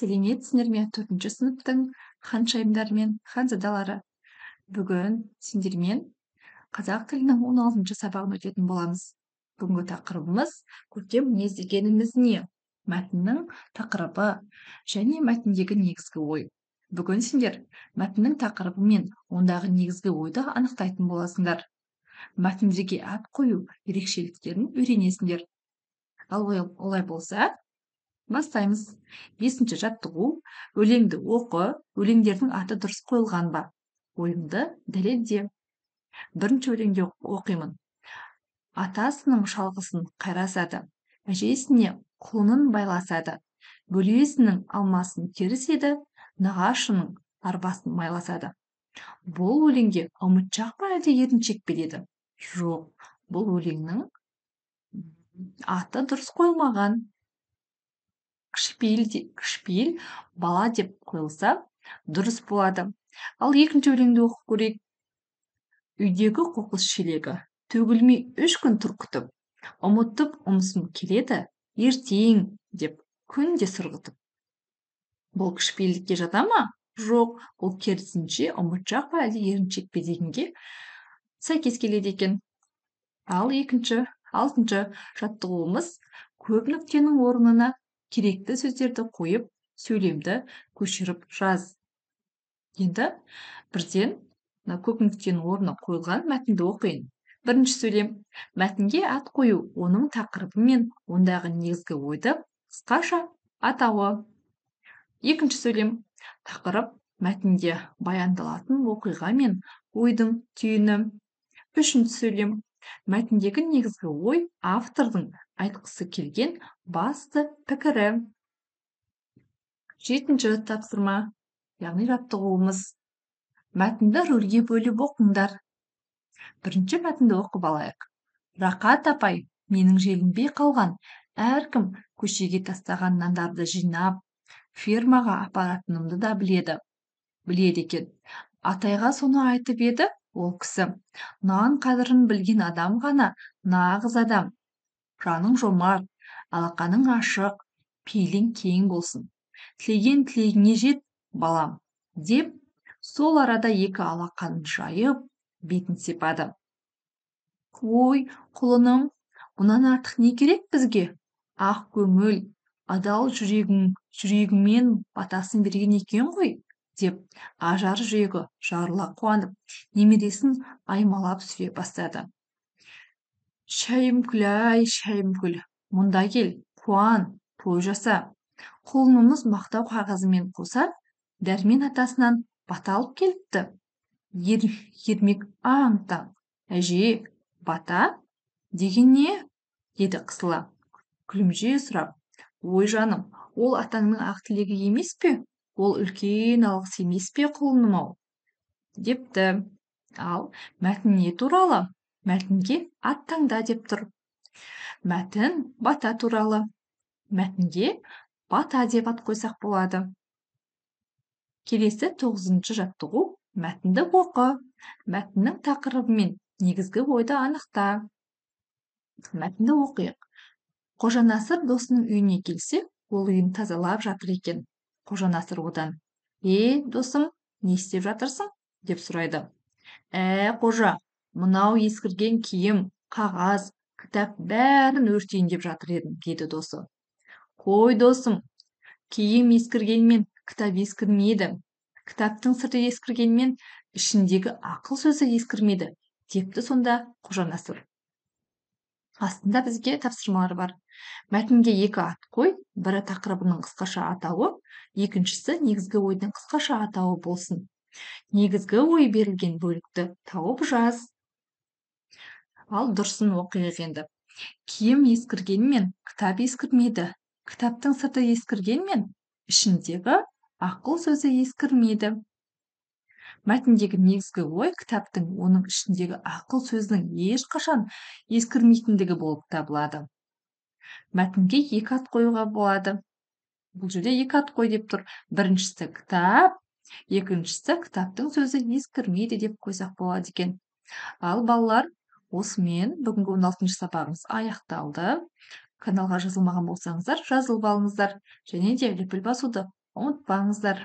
Сәлеметсіңдер ме? 4-ші сыныптың ханшайымдары мен ханзадалары. Бүгін сендермен қазақ тілінің 16-ші сабағын өтетін боламыз. Бүгінгі тақырыбымыз көркем мінез дегеніміз не? Мәтіннің тақырыбы және мәтіндегі негізгі ой. Бүгін сендер мәтіннің тақырыбы мен ондағы негізгі ойды анықтайтын боласыңдар. Мәтіндерге ат қою ерекшеліктерін үйренесіңдер. Ал олай болса, бастаймыз. 5-ші жаттығу: өлеңді оқы, өлеңдердің аты дұрыс қойылған ба? Ойыңды дәлелде. 1-ші өлеңде оқимын. Атасының шалғысын қайрасады, әжесіне құлынын байласады, бөлесінің алмасын теріседі, нағашының арбасын майласады. Бұл өлеңге ұмытшақ па әлде еріншек пе деді. Жоқ, бұл өлеңнің аты дұрыс қойылмаған. Кішіпейіл бала деп қойылса дұрыс болады. Ал 2-ші өлеңді оқып көрейік. Үйдегі қоқыс шелегі төгілмей 3 күн тұр күтіп, ұмытып ұмысым келеді, ертең деп күнде сырғытып. Бұл кішіпейілдікке жата ма? Жоқ, бұл керісінше ұмытшақ па әлде еріншек пе дегенге сәйкес келеді екен. Ал 6-ші жаттығуымыз: көп нүктенің орнына керекті сөздерді қойып, сөйлемді көшіріп жаз. Енді бірден көп нүктенің орнына қойылған мәтінді оқиын. 1-ші сөйлем: мәтінге ат қою, оның тақырыбы мен ондағы негізгі ойды қысқаша атауы. 2-ші сөйлем: тақырып мәтінде баяндалатын оқиға мен ойдың түйіні. 3-ші сөйлем: мәтіндегі негізгі ой автордың айтқысы келген басты пікірі. 7-ші тапсырма, яғни жаттығуымыз: мәтінді рөлге бөліп оқыңдар. 1-ші мәтінді оқып алайық. Рақат апай менің желінбей қалған әркім көшеге тастаған нандарды жинап, фермаға апаратынымды да біледі екен. Атайға соны айтып еді ол кісі. Нан қадірін білген адам ғана нағыз адам. Жаның жомарт, алақаның ашық, пейілің кең болсын. Тілеген тілегіңе жет, балам, деп сол арада 2 алақанын жайып, бетін сипады. Ой, құлыным, мұнан артық не керек бізге? Ақ көңіл, адал жүрегіңмен батасын берген екен ғой, деп ажар жүрегі жарыла қуанып, немересін аймалап сүре бастады. Шәйімкүл-ай, Шәйімкүл, мұнда кел, қуан, той жаса. Құлынымыз мақтау қағазымен қоса дәрмен атасынан бата алып келіпті. Ермек аң-таң. Әже, бата деген не? Деді қысыла, күлімжи сұрап. Ой жаным, ол атаңның ақ тілегі емес пе? Ол үлкен алғыс емес пе, құлыным-ау? Депті. Ал мәтін не туралы? Мәтінге ат таңда деп тұр. Мәтін бата туралы. Мәтінге бата деп ат қойсақ болады. Келесі 9-ші жаттығу: мәтінді оқы. Мәтіннің тақырыбы мен негізгі ойды анықта. Мәтінді оқиық. Қожанасыр досының үйіне келсе, ол үйін тазалап жатыр екен. Қожанасыр одан: досым, не істеп жатырсың? Деп сұрайды. Қожа, мынау ескірген киім, қағаз, кітап бәрін өртейін деп жатыр едім, деді досы. Қой досым, киім ескіргенмен кітап ескірмейді. Кітаптың сырты ескіргенмен ішіндегі ақыл сөзі ескірмейді, депті сонда Қожанасыр. Астында бізге тапсырмалар бар. Мәтінге 2 ат қой, бірі тақырыбының қысқаша атауы, екіншісі негізгі ойдың қысқаша атауы болсын. Негізгі ой берілген бөлікті тауып жаз. Ал дұрысын оқиық енді. Киім ескіргенмен кітап ескірмейді. Кітаптың сырты ескіргенмен ішіндегі ақыл сөзі ескірмейді. Мәтіндегі негізгі ой кітаптың оның ішіндегі ақыл сөзінің ешқашан ескірмейтіндігі болып табылады. Мәтінге 2 ат қоюға болады. Бұл жерде 2 ат қой деп тұр. Біріншісі кітап, екіншісі кітаптың сөзі ескірмейді деп қойсақ болады екен. Ал балалар, осымен бүгінгі 16-ші сабағымыз аяқталды. Каналға жазылмаған болсаңыздар, жазылып алыңыздар. Және де лүпіл басуды ұмытпаңыздар.